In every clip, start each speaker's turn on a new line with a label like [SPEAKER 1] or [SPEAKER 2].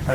[SPEAKER 1] The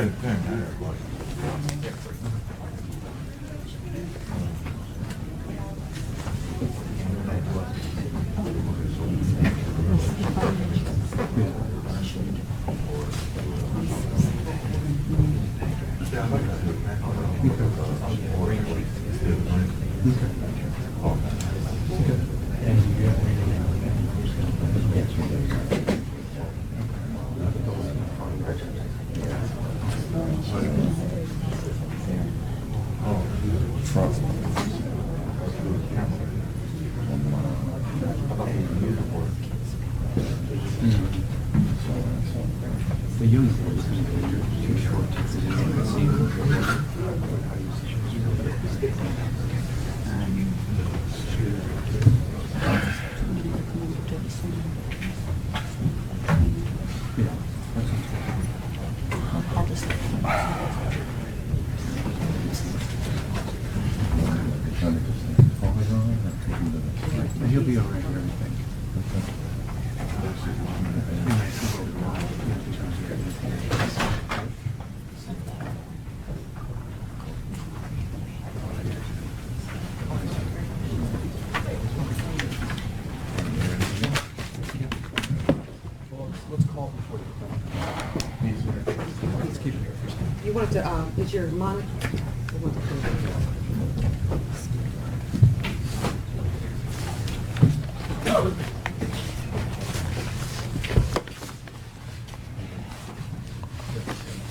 [SPEAKER 1] uniform is going to be too short to see. He'll be all right with everything. Let's call before let's keep it here first.
[SPEAKER 2] You want to, is your monitor?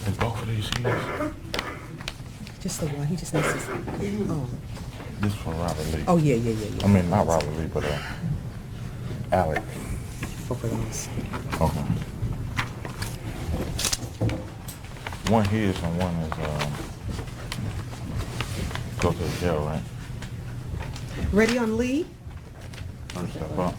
[SPEAKER 3] And both of these here,
[SPEAKER 2] Just the one, he just needs to, oh,
[SPEAKER 3] this for Robert Lee.
[SPEAKER 2] oh, yeah.
[SPEAKER 3] I mean, not Robert Lee, but Alex.
[SPEAKER 2] Both of those.
[SPEAKER 3] Okay. One his and one is go to the jail, right?
[SPEAKER 2] Ready on Lee?
[SPEAKER 3] First step up.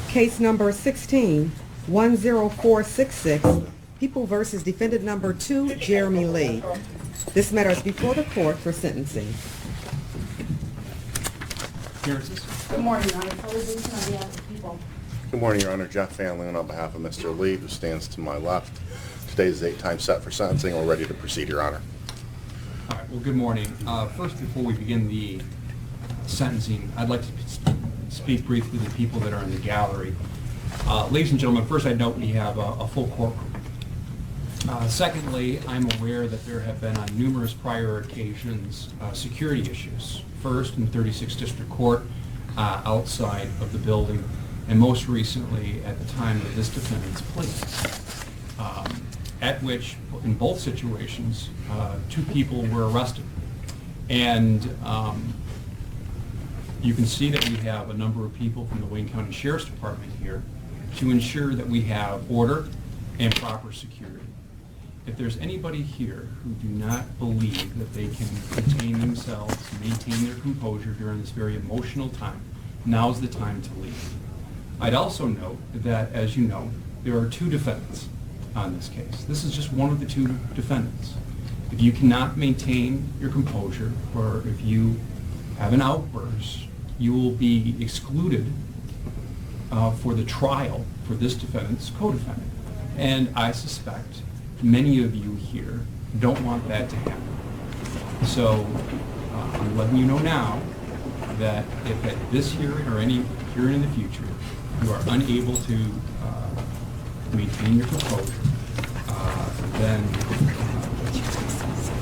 [SPEAKER 2] Case number 16-10466, People versus Defendant Number 2, Jeremy Lee. This matter is before the court for sentencing.
[SPEAKER 4] Good morning, Your Honor. Kelly Vincent on behalf of the people.
[SPEAKER 5] Good morning, Your Honor. Jeff Van Loon on behalf of Mr. Lee, who stands to my left. Today's date time set for sentencing. We're ready to proceed, Your Honor.
[SPEAKER 1] All right, well, good morning. First, before we begin the sentencing, I'd like to speak briefly to the people that are in the gallery. Ladies and gentlemen, first I note we have a full courtroom. Secondly, I'm aware that there have been on numerous prior occasions security issues. First in 36th District Court, outside of the building, and most recently at the time of this defendant's plea, at which, in both situations, 2 people were arrested. And you can see that we have a number of people from the Wayne County Sheriff's Department here to ensure that we have order and proper security. If there's anybody here who do not believe that they can contain themselves, maintain their composure during this very emotional time, now's the time to leave. I'd also note that, as you know, there are 2 defendants on this case. This is just one of the 2 defendants. If you cannot maintain your composure, or if you have an outburst, you will be excluded for the trial for this defendant's co-defendant. And I suspect many of you here don't want that to happen. So I'm letting you know now that if at this hearing or any hearing in the future you are unable to maintain your composure, then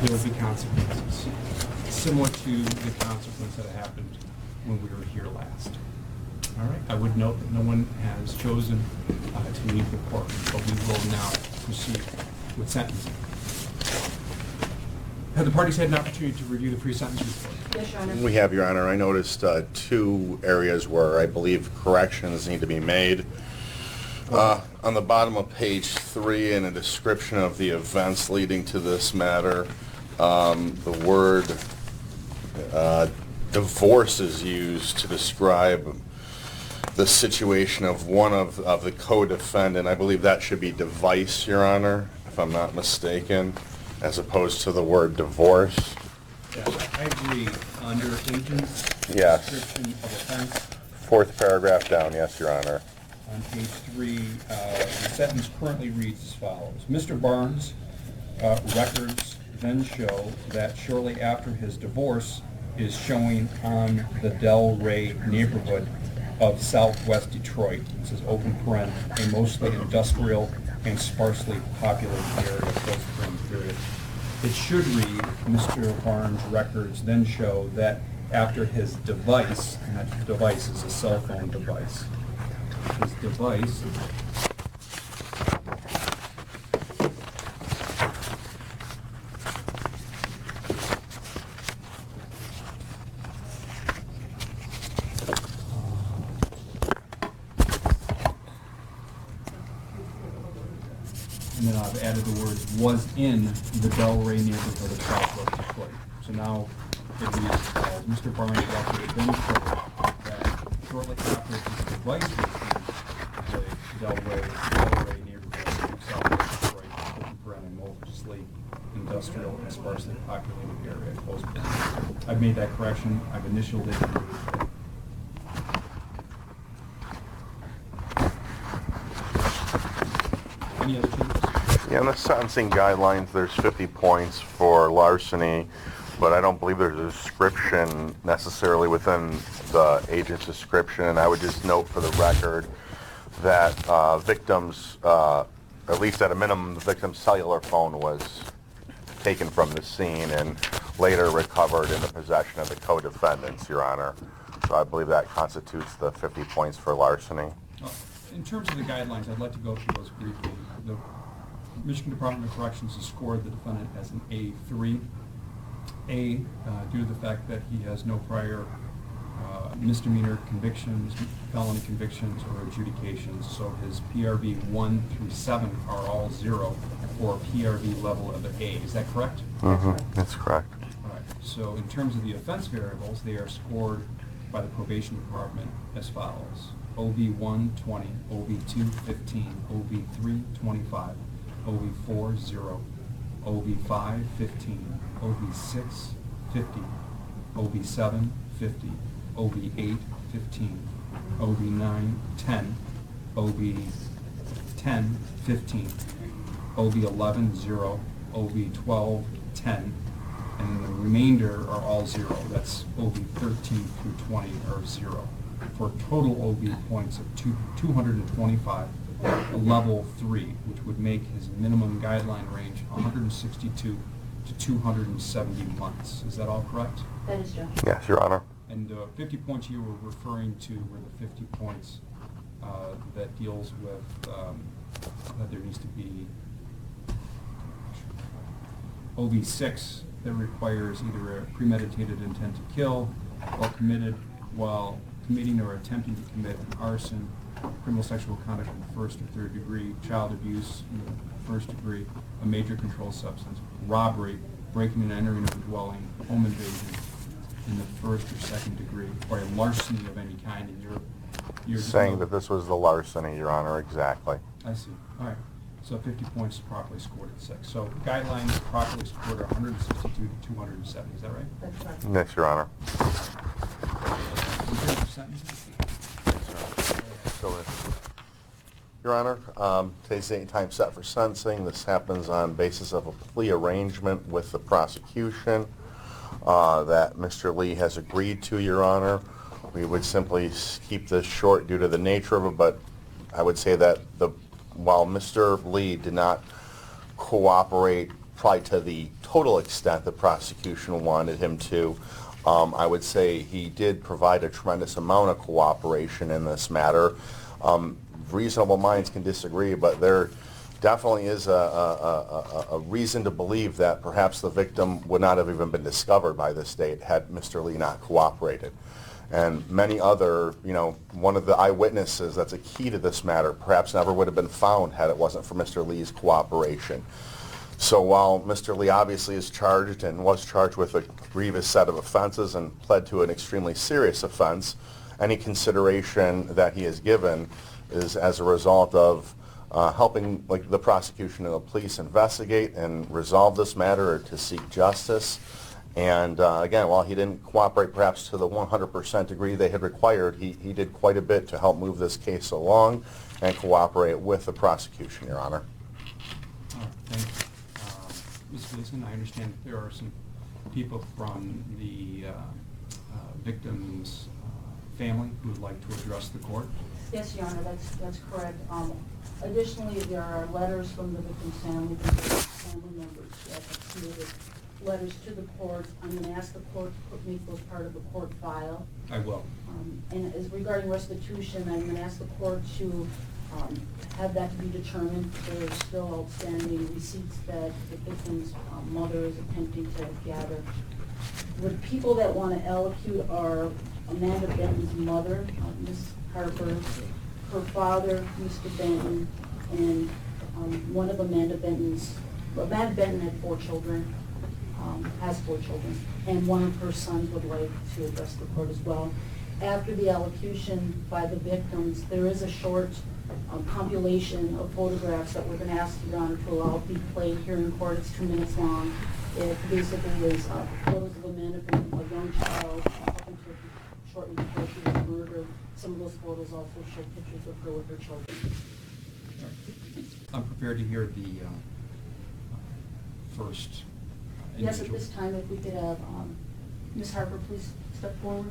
[SPEAKER 1] there will be consequences, similar to the consequence that happened when we were here last. All right. I would note that no one has chosen to leave the court, but we will now proceed with sentencing. Have the parties had an opportunity to review the pre-sentence report?
[SPEAKER 4] Yes, Your Honor.
[SPEAKER 5] We have, Your Honor. I noticed 2 areas where I believe corrections need to be made. On the bottom of page 3, in a description of the events leading to this matter, the word divorce is used to describe the situation of one of the co-defendant. I believe that should be device, Your Honor, if I'm not mistaken, as opposed to the word divorce.
[SPEAKER 1] Yes, I agree. Under agent's
[SPEAKER 5] Yes.
[SPEAKER 1] description of offense,
[SPEAKER 5] 4th paragraph down, yes, Your Honor.
[SPEAKER 1] on page 3, the sentence currently reads as follows. Mr. Barnes' records then show that shortly after his divorce is showing on the Del Rey neighborhood of southwest Detroit. This is open paren, a mostly industrial and sparsely populated area, close paren period. It should read, Mr. Barnes' records then show that after his device, and that device is a cell phone device, his device and then I've added the word was in the Del Rey neighborhood of southwest Detroit. So now it reads as follows. Mr. Barnes record then showed that shortly after his device was in the Del Rey neighborhood of southwest Detroit, open paren, mostly industrial and sparsely populated area, close paren. I've made that correction. I've initialed it. Any other changes?
[SPEAKER 5] Yeah, in the sentencing guidelines, there's 50 points for larceny, but I don't believe there's a description necessarily within the agent's description. And I would just note for the record that victims, at least at a minimum, the victim's cellular phone was taken from the scene and later recovered in the possession of the co-defendants, Your Honor. So I believe that constitutes the 50 points for larceny.
[SPEAKER 1] In terms of the guidelines, I'd like to go through those briefly. The Michigan Department of Corrections has scored the defendant as an A3. Due to the fact that he has no prior misdemeanor convictions, felony convictions, or adjudications. So his PRV 1 through 7 are all 0 for a PRV level of an A. Is that correct?
[SPEAKER 5] That's correct.
[SPEAKER 1] All right. So in terms of the offense variables, they are scored by the probation department as follows. OV1 20, OV2 15, OV3 25, OV4 0, OV5 15, OV6 50, OV7 50, OV8 15, OV9 10, OV10 15, OV11 0, OV12 10, and then the remainder are all 0. That's OV13 through 20 are 0. For total OV points of 225, a level 3, which would make his minimum guideline range 162 to 270 months. Is that all correct?
[SPEAKER 4] That is Joe.
[SPEAKER 5] Yes, Your Honor.
[SPEAKER 1] And 50 points you were referring to were the 50 points that deals with that there needs to be OV6 that requires either a premeditated intent to kill or committed while committing or attempting to commit an arson, criminal sexual conduct in the first or third degree, child abuse in the first degree, a major controlled substance, robbery, breaking and entering of a dwelling, home invasion in the first or second degree, or a larceny of any kind. And you're
[SPEAKER 5] Saying that this was the larceny, Your Honor, exactly.
[SPEAKER 1] I see. All right. So 50 points is properly scored at 6. So guidelines properly scored are 162 to 270. Is that right?
[SPEAKER 4] That's right.
[SPEAKER 5] Yes, Your Honor.
[SPEAKER 1] In terms of sentencing?
[SPEAKER 5] Your Honor, today's date and time set for sentencing. This happens on basis of a plea arrangement with the prosecution that Mr. Lee has agreed to, Your Honor. We would simply keep this short due to the nature of it, but I would say that while Mr. Lee did not cooperate probably to the total extent the prosecution wanted him to, I would say he did provide a tremendous amount of cooperation in this matter. Reasonable minds can disagree, but there definitely is a reason to believe that perhaps the victim would not have even been discovered by the state had Mr. Lee not cooperated. And many other, one of the eyewitnesses that's a key to this matter perhaps never would have been found had it wasn't for Mr. Lee's cooperation. So while Mr. Lee obviously is charged and was charged with a grievous set of offenses and pled to an extremely serious offense, any consideration that he has given is as a result of helping the prosecution and the police investigate and resolve this matter or to seek justice. And again, while he didn't cooperate perhaps to the 100% degree they had required, he did quite a bit to help move this case along and cooperate with the prosecution, Your Honor.
[SPEAKER 1] All right, thank you. Ms. Gleason, I understand that there are some people from the victim's family who would like to address the court.
[SPEAKER 4] Yes, Your Honor, that's correct. Additionally, there are letters from the victim's family, family members that have submitted letters to the court. I'm going to ask the court to make those part of the court file.
[SPEAKER 1] I will.
[SPEAKER 4] And as regarding restitution, I'm going to ask the court to have that to be determined. There are still outstanding receipts that the victim's mother is attempting to gather. The people that want to allocute are Amanda Benton's mother, Miss Harper, her father, Mr. Benton, and one of Amanda Benton had 4 children, has 4 children, and one of her sons would like to address the court as well. After the allocution by the victims, there is a short compilation of photographs that we're going to ask Your Honor to allow to be played here in court. It's 2 minutes long. It basically is photos of Amanda Benton, a young child, up until shortly before she was murdered. Some of those photos also show pictures of her with her children.
[SPEAKER 1] I'm prepared to hear the first
[SPEAKER 4] Yes, at
[SPEAKER 1] individual.
[SPEAKER 4] this time, if we could have Ms. Harper please step forward.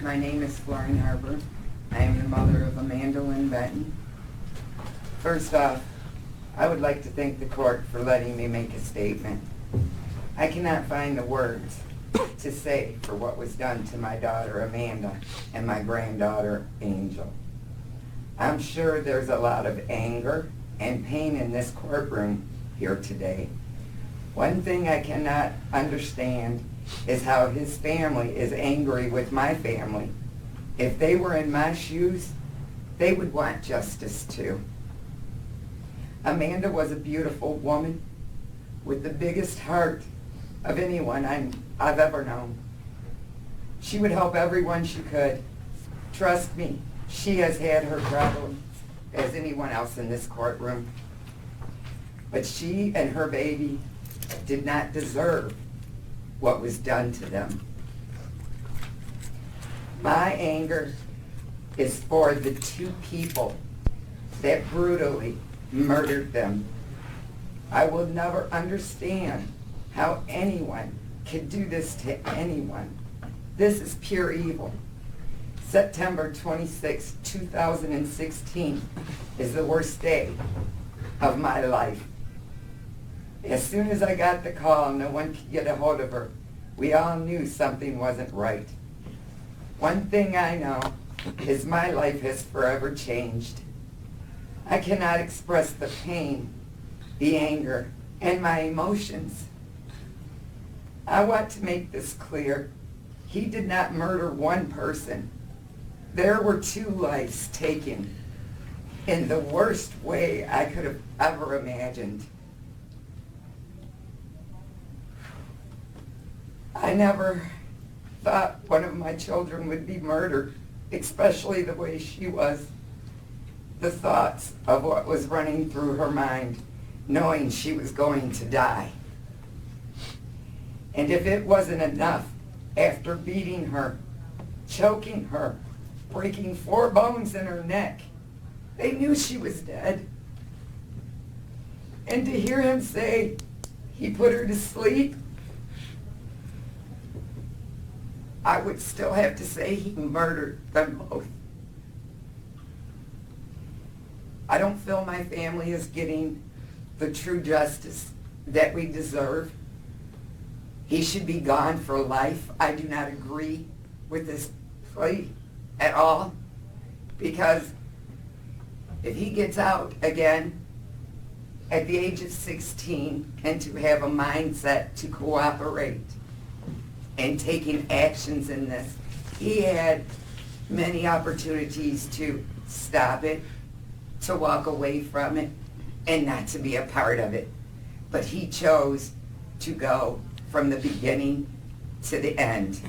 [SPEAKER 6] My name is Florine Harper. I am the mother of Amanda Lynn Benton. First off, I would like to thank the court for letting me make a statement. I cannot find the words to say for what was done to my daughter Amanda and my granddaughter Angel. I'm sure there's a lot of anger and pain in this courtroom here today. One thing I cannot understand is how his family is angry with my family. If they were in my shoes, they would want justice too. Amanda was a beautiful woman with the biggest heart of anyone I've ever known. She would help everyone she could. Trust me, she has had her problems as anyone else in this courtroom. But she and her baby did not deserve what was done to them. My anger is for the 2 people that brutally murdered them. I will never understand how anyone could do this to anyone. This is pure evil. September 26, 2016 is the worst day of my life. As soon as I got the call, no one could get a hold of her. We all knew something wasn't right. One thing I know is my life has forever changed. I cannot express the pain, the anger, and my emotions. I want to make this clear. He did not murder one person. There were 2 lives taken in the worst way I could have ever imagined. I never thought one of my children would be murdered, especially the way she was. The thoughts of what was running through her mind, knowing she was going to die. And if it wasn't enough, after beating her, choking her, breaking 4 bones in her neck, they knew she was dead. And to hear him say he put her to sleep, I would still have to say he murdered them both. I don't feel my family is getting the true justice that we deserve. He should be gone for life. I do not agree with this plea at all, because if he gets out again at the age of 16 and to have a mindset to cooperate and taking actions in this, he had many opportunities to stop it, to walk away from it, and not to be a part of it. But he chose to go from the beginning to the end.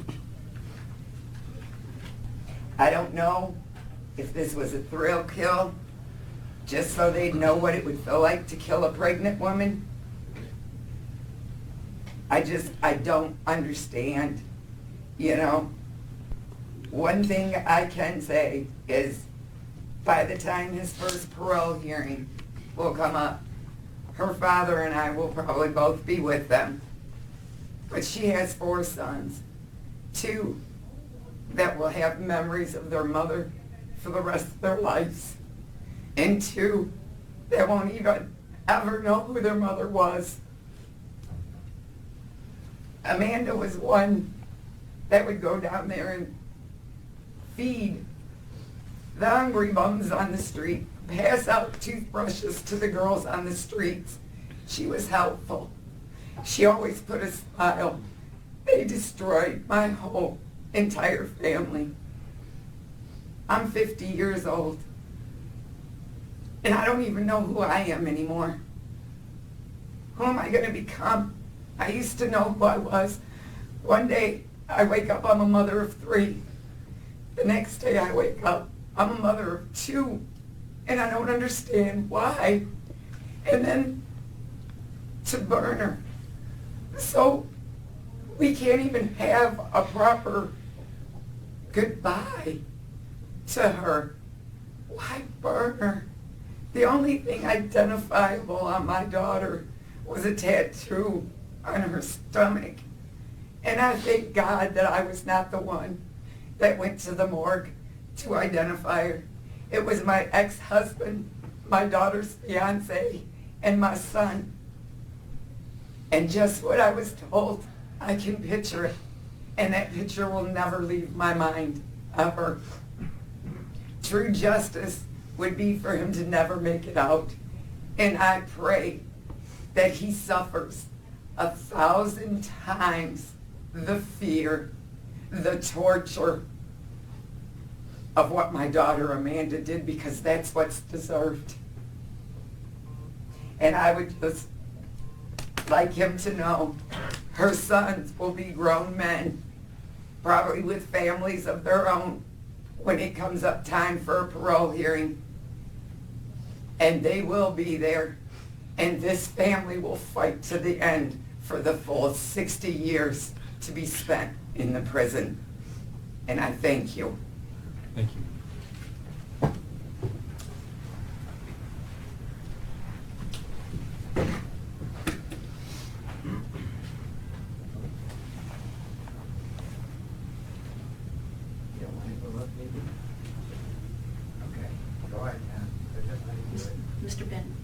[SPEAKER 6] I don't know if this was a thrill kill, just so they'd know what it would feel like to kill a pregnant woman. I don't understand, you know. One thing I can say is, by the time his first parole hearing will come up, her father and I will probably both be with them. But she has 4 sons, 2 that will have memories of their mother for the rest of their lives, and 2 that won't even ever know who their mother was. Amanda was one that would go down there and feed the hungry bums on the street, pass out toothbrushes to the girls on the streets. She was helpful. She always put a smile. They destroyed my whole entire family. I'm 50 years old, and I don't even know who I am anymore. Who am I going to become? I used to know who I was. One day, I wake up, I'm a mother of 3. The next day I wake up, I'm a mother of 2, and I don't understand why. And then to burn her. So we can't even have a proper goodbye to her. Why burn her? The only thing identifiable on my daughter was a tattoo on her stomach. And I thank God that I was not the one that went to the morgue to identify her. It was my ex-husband, my daughter's fiance, and my son. And just what I was told, I can picture it. And that picture will never leave my mind, ever. True justice would be for him to never make it out. And I pray that he suffers 1,000 times the fear, the torture of what my daughter Amanda did, because that's what's deserved. And I would just like him to know her sons will be grown men, probably with families of their own, when it comes up time for a parole hearing. And they will be there, and this family will fight to the end for the full 60 years to be spent in the prison. And I thank you.
[SPEAKER 1] Thank you.
[SPEAKER 7] You don't want to look, maybe? Okay, go ahead, Ken. Just let me do it.
[SPEAKER 4] Mr. Penn.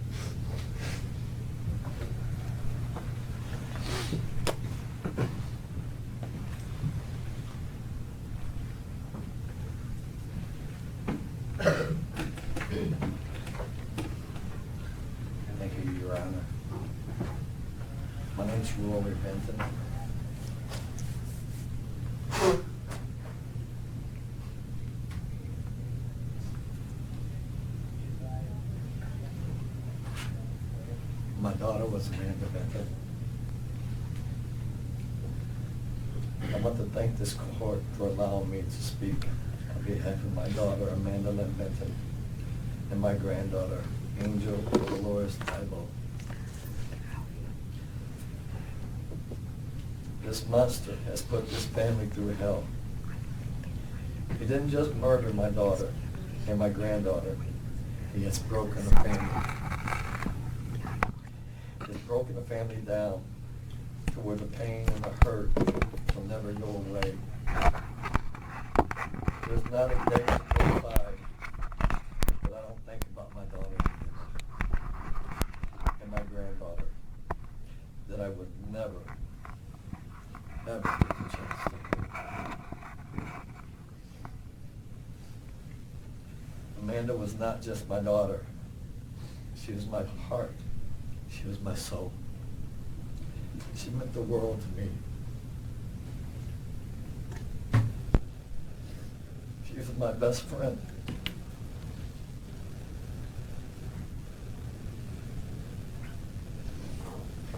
[SPEAKER 7] Thank you, Your Honor. My name's Roy Benton. My daughter was Amanda Benton. I want to thank this court for allowing me to speak on behalf of my daughter, Amanda Lynn Benton, and my granddaughter, Angel Dolores Tybo. This monster has put this family through hell. He didn't just murder my daughter and my granddaughter. He has broken the family. He's broken the family down to where the pain and the hurt will never go away. There's not a day that goes by that I don't think about my daughter and my granddaughter, that I would never, ever get the chance to do. Amanda was not just my daughter. She was my heart. She was my soul. She meant the world to me. She was my best friend.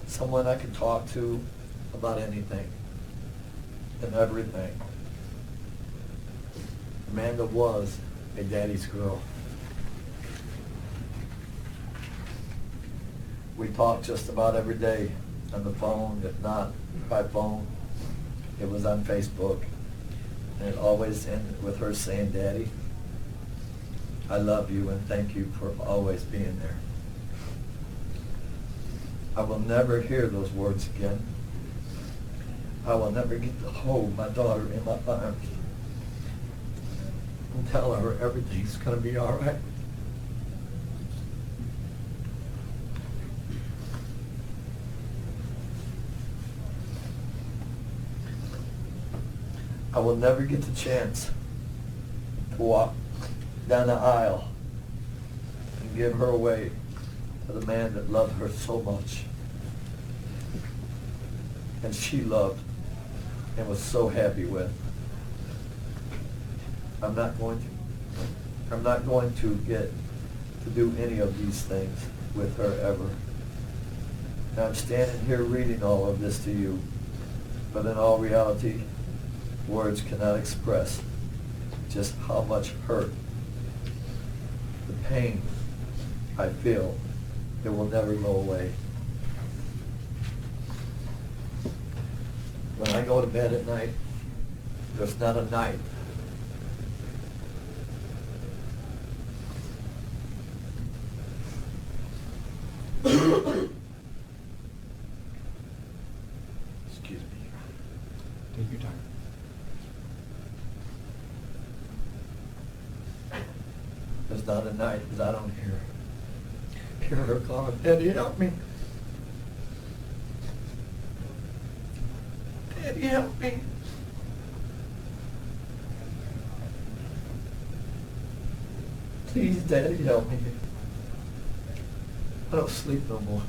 [SPEAKER 7] Someone I could talk to about anything and everything. Amanda was a daddy's girl. We talked just about every day on the phone, if not by phone. It was on Facebook. And it always ended with her saying, "Daddy, I love you and thank you for always being there." I will never hear those words again. I will never get to hold my daughter in my arms and tell her everything's going to be all right. I will never get the chance to walk down the aisle and give her away to the man that loved her so much. And she loved and was so happy with. I'm not going to get to do any of these things with her ever. And I'm standing here reading all of this to you, but in all reality, words cannot express just how much hurt, the pain I feel. It will never go away. When I go to bed at night, there's not a night excuse me.
[SPEAKER 1] Take your time.
[SPEAKER 7] There's not a night that I don't hear her calling, "Daddy, help me. Daddy, help me." "Please, Daddy, help me. I don't sleep no more."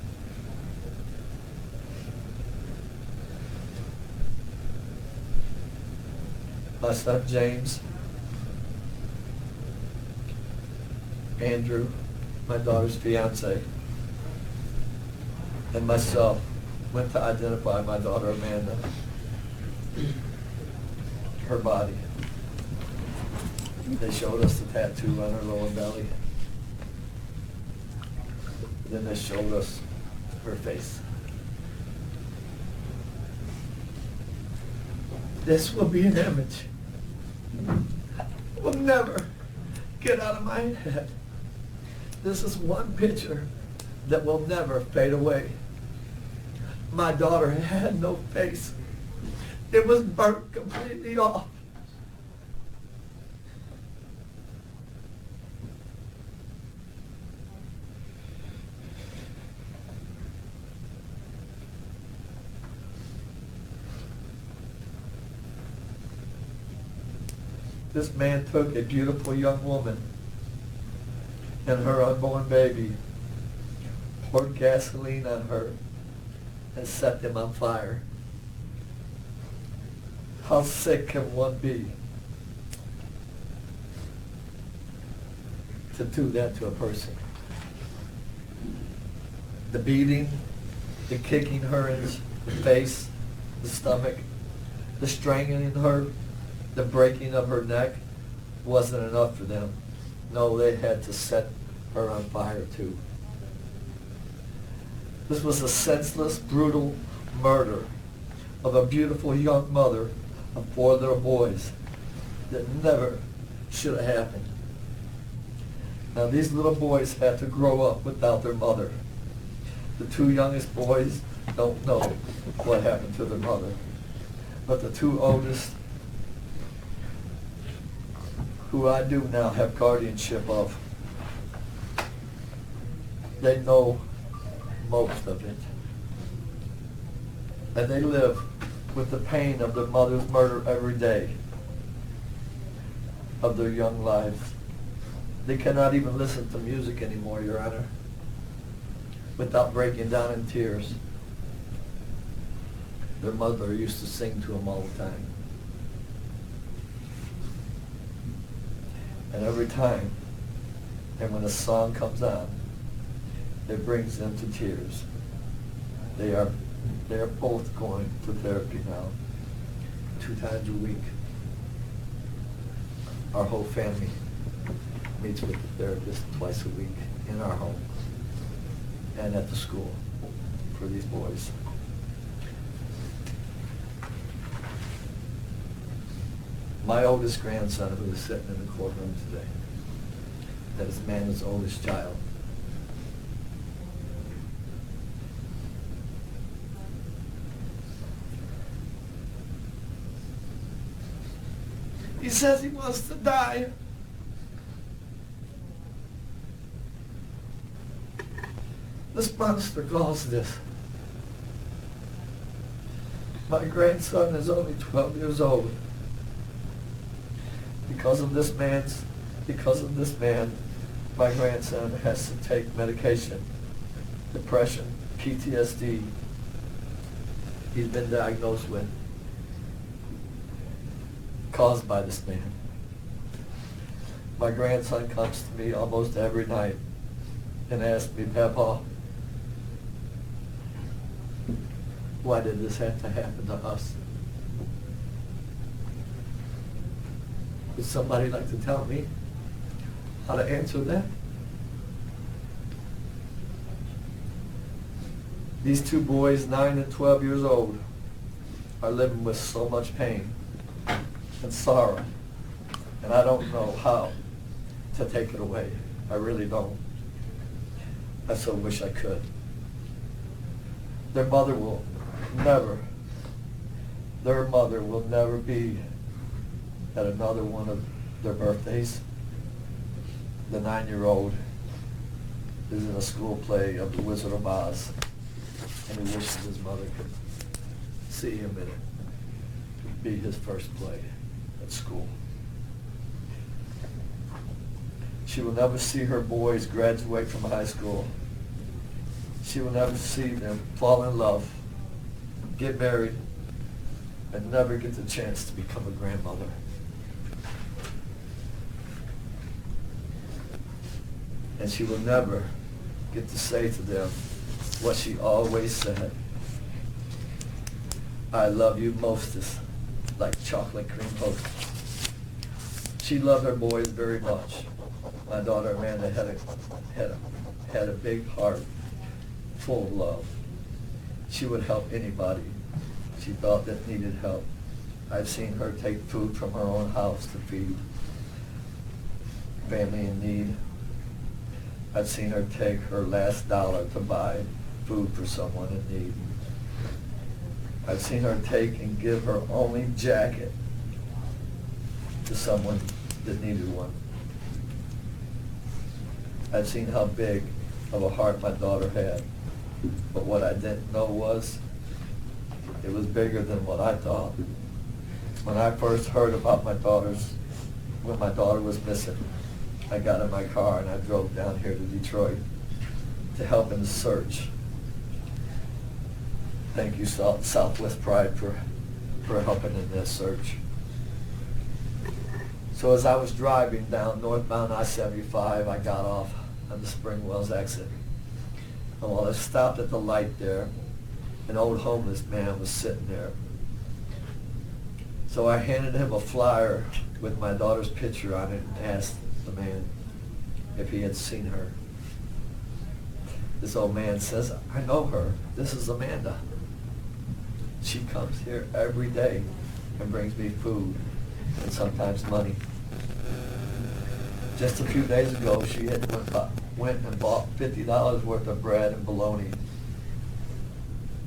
[SPEAKER 7] My son James, Andrew, my daughter's fiance, and myself went to identify my daughter Amanda, her body. They showed us the tattoo on her lower belly. Then they showed us her face. This will be an image. It will never get out of my head. This is one picture that will never fade away. My daughter had no face. It was burnt completely off. This man took a beautiful young woman and her unborn baby, poured gasoline on her, and set them on fire. How sick can one be to do that to a person? The beating, the kicking her in the face, the stomach, the strangling her, the breaking of her neck wasn't enough for them. No, they had to set her on fire too. This was a senseless, brutal murder of a beautiful young mother of 4 little boys that never should have happened. Now these little boys had to grow up without their mother. The 2 youngest boys don't know what happened to their mother, but the 2 oldest, who I do now have guardianship of, they know most of it. And they live with the pain of their mother's murder every day of their young lives. They cannot even listen to music anymore, Your Honor, without breaking down in tears. Their mother used to sing to them all the time. And every time, and when a song comes on, it brings them to tears. They are They're both going to therapy now, 2 times a week. Our whole family meets with the therapist twice a week in our home and at the school for these boys. My oldest grandson, who is sitting in the courtroom today, that is Amanda's oldest child, he says he wants to die. This monster calls this. My grandson is only 12 years old. Because of this man, my grandson has to take medication, depression, PTSD. He's been diagnosed with, caused by this man. My grandson comes to me almost every night and asks me, Papa, why did this have to happen to us? Would somebody like to tell me how to answer that? These 2 boys, 9 and 12 years old, are living with so much pain and sorrow, and I don't know how to take it away. I really don't. I so wish I could. Their mother will never be at another one of their birthdays. The 9-year-old is in a school play of The Wizard of Oz, and he wishes his mother could see him in it, be his first play at school. She will never see her boys graduate from high school. She will never see them fall in love, get married, and never get the chance to become a grandmother. And she will never get to say to them what she always said: I love you mostest, like chocolate cream toast. She loved her boys very much. My daughter Amanda had a big heart full of love. She would help anybody she thought that needed help. I've seen her take food from her own house to feed family in need. I've seen her take her last dollar to buy food for someone in need. I've seen her take and give her only jacket to someone that needed one. I've seen how big of a heart my daughter had, but what I didn't know was it was bigger than what I thought. When I first heard about when my daughter was missing, I got in my car and I drove down here to Detroit to help in the search. Thank you, Southwest Pride, for helping in this search. So as I was driving down northbound I-75, I got off on the Springwells exit. And while I stopped at the light there, an old homeless man was sitting there. So I handed him a flyer with my daughter's picture on it and asked the man if he had seen her. This old man says, I know her. This is Amanda. She comes here every day and brings me food and sometimes money. Just a few days ago, she had went and bought $50 worth of bread and bologna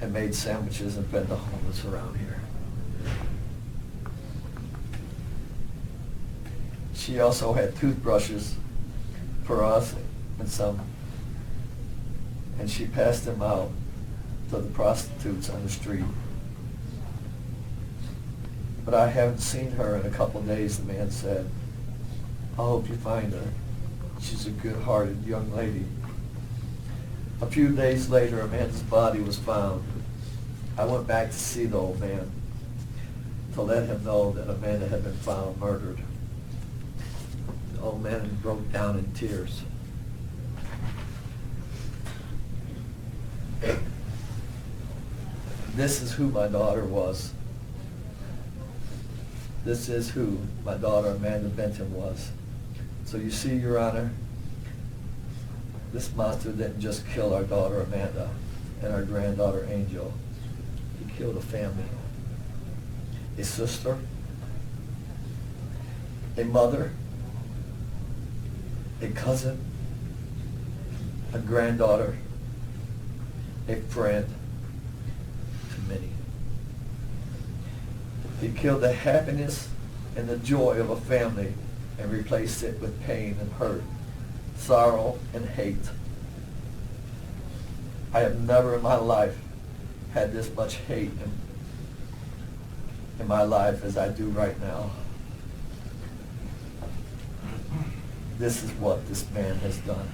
[SPEAKER 7] and made sandwiches and fed the homeless around here. She also had toothbrushes for us and she passed them out to the prostitutes on the street. But I haven't seen her in a couple of days, the man said. I hope you find her. She's a good-hearted young lady. A few days later, Amanda's body was found. I went back to see the old man to let him know that Amanda had been found murdered. The old man broke down in tears. This is who my daughter was. This is who my daughter Amanda Benton was. So you see, Your Honor, this monster didn't just kill our daughter Amanda and our granddaughter Angel. He killed a family. A sister, a mother, a cousin, a granddaughter, a friend to many. He killed the happiness and the joy of a family and replaced it with pain and hurt, sorrow and hate. I have never in my life had this much hate in my life as I do right now. This is what this man has done.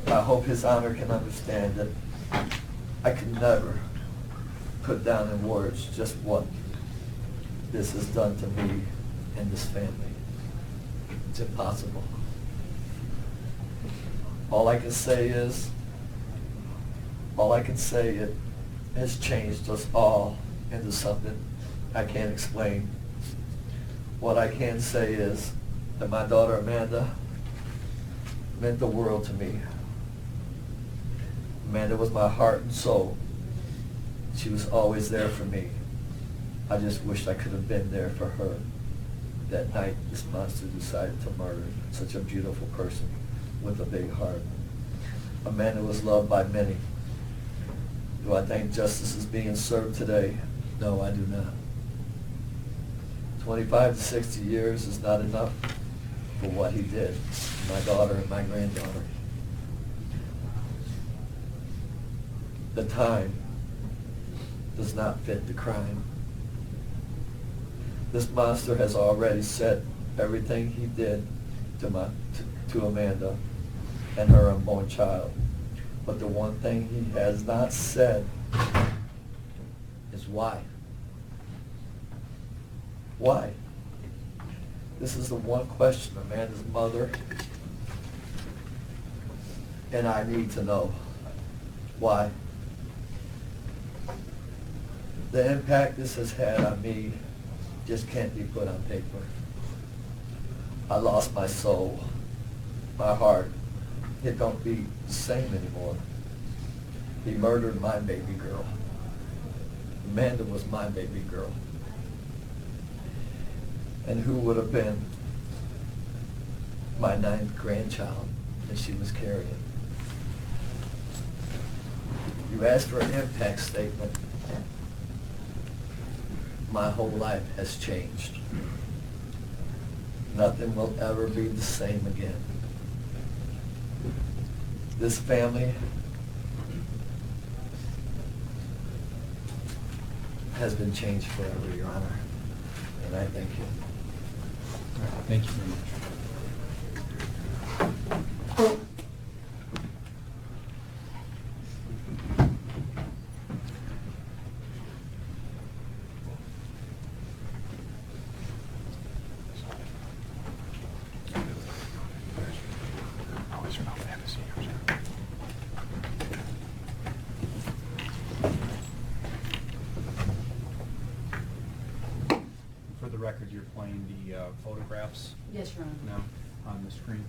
[SPEAKER 7] I hope His Honor can understand that I can never put down in words just what this has done to me and this family. It's impossible. All I can say is, it has changed us all into something I can't explain. What I can say is that my daughter Amanda meant the world to me. Amanda was my heart and soul. She was always there for me. I just wished I could have been there for her that night this monster decided to murder such a beautiful person with a big heart. Amanda was loved by many. Do I think justice is being served today? No, I do not. 25 to 60 years is not enough for what he did to my daughter and my granddaughter. The time does not fit the crime. This monster has already said everything he did to Amanda and her unborn child. But the one thing he has not said is why. Why? This is the one question Amanda's mother and I need to know. Why? The impact this has had on me just can't be put on paper. I lost my soul, my heart. It don't beat the same anymore. He murdered my baby girl. Amanda was my baby girl. And who would have been my 9th grandchild that she was carrying? You asked for an impact statement. My whole life has changed. Nothing will ever be the same again. This family has been changed forever, Your Honor, and I thank you.
[SPEAKER 1] All right, thank you very much. For the record, you're playing the photographs
[SPEAKER 4] Yes, Your Honor.
[SPEAKER 1] now on the screen.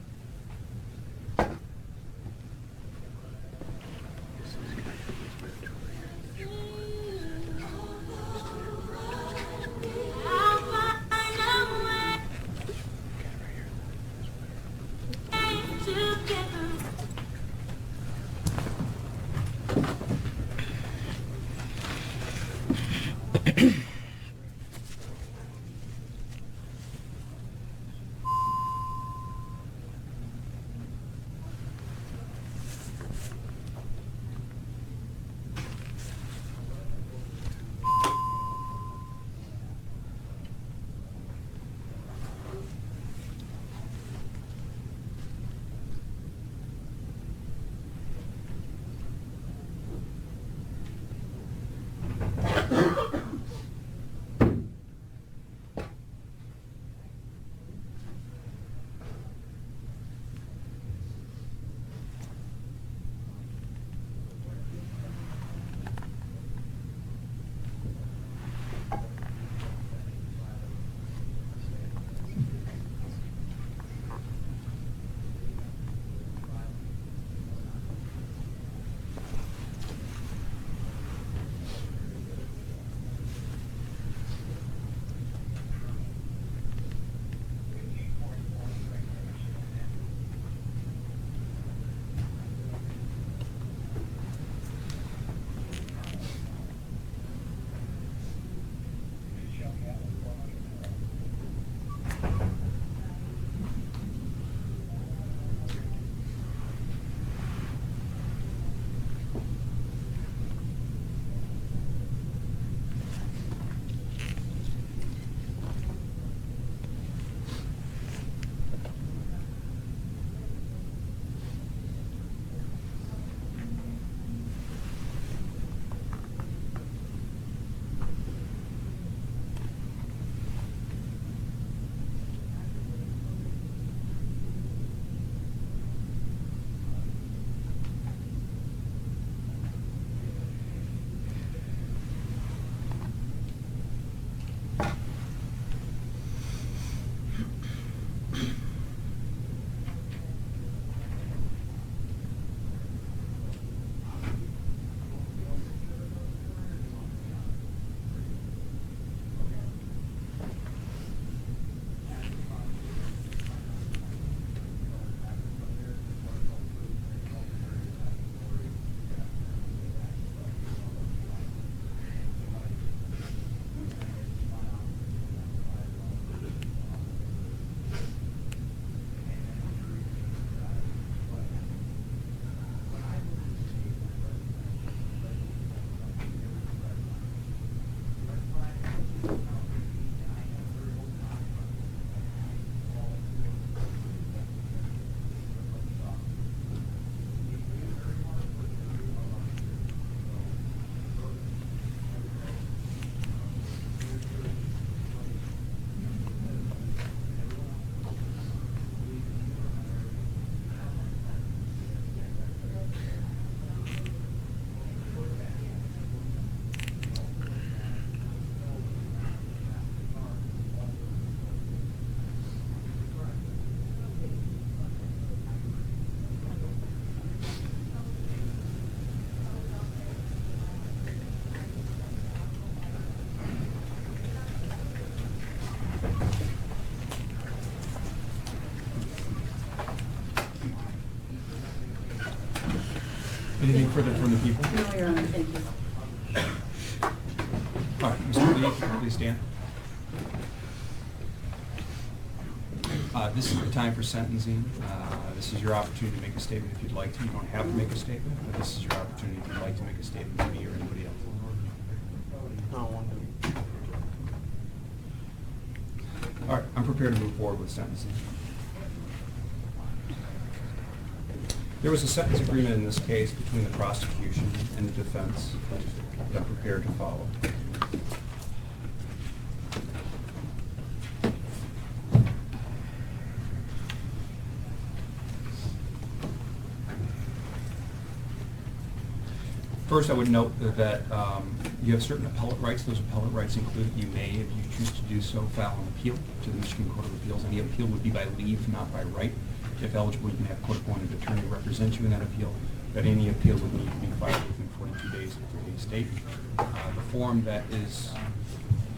[SPEAKER 1] Anything further from the people?
[SPEAKER 4] No, Your Honor, thank you.
[SPEAKER 1] All right, Mr. Lee, please stand. This is the time for sentencing. This is your opportunity to make a statement if you'd like to. You don't have to make a statement, but this is your opportunity if you'd like to make a statement to me or anybody else. All right, I'm prepared to move forward with sentencing. There was a sentence agreement in this case between the prosecution and the defense that I'm prepared to follow. First, I would note that you have certain appellate rights. Those appellate rights include you may, if you choose to do so, file an appeal to the Michigan Court of Appeals. Any appeal would be by leave, not by right. If eligible, you can have court-appointed attorney represent you in that appeal, but any appeal would need to be filed within 42 days of the release date. The form that is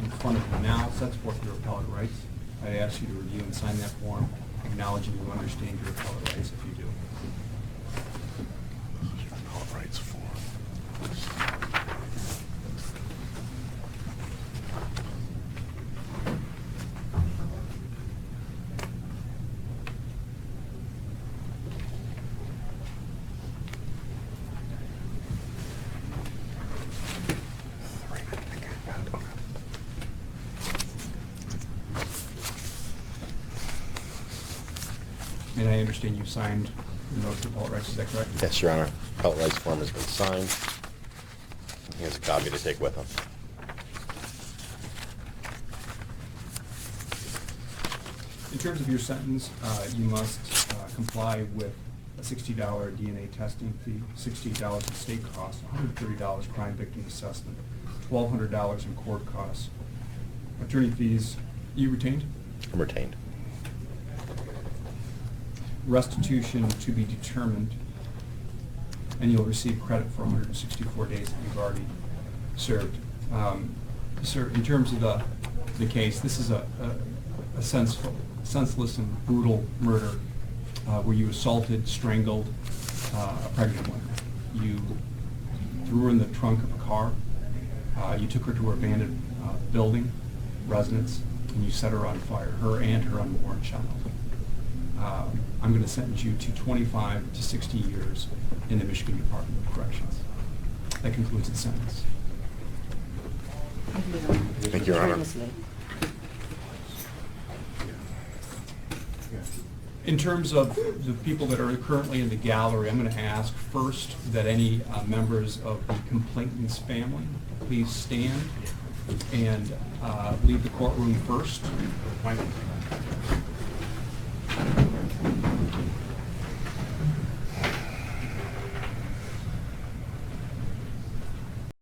[SPEAKER 1] in front of you now sets forth your appellate rights. I ask you to review and sign that form, acknowledging you understand your appellate rights if you do.
[SPEAKER 5] Appellate rights form.
[SPEAKER 1] And I understand you signed the notice of appellate rights, is that correct?
[SPEAKER 5] Yes, Your Honor. Appellate rights form has been signed. Here's a copy to take with him.
[SPEAKER 1] In terms of your sentence, you must comply with a $60 DNA testing fee, $60 in state costs, $130 crime victim assessment, $1,200 in court costs. Attorney fees, you retained?
[SPEAKER 5] I'm retained.
[SPEAKER 1] Restitution to be determined, and you'll receive credit for 164 days that you've already served. Sir, in terms of the case, this is a senseless and brutal murder where you assaulted, strangled a pregnant woman. You threw her in the trunk of a car. You took her to her abandoned building, residence, and you set her on fire, her and her unborn child. I'm going to sentence you to 25 to 60 years in the Michigan Department of Corrections. That concludes the sentence.
[SPEAKER 5] Thank you, Your Honor.
[SPEAKER 1] In terms of the people that are currently in the gallery, I'm going to ask first that any members of the complainant's family please stand and leave the courtroom first.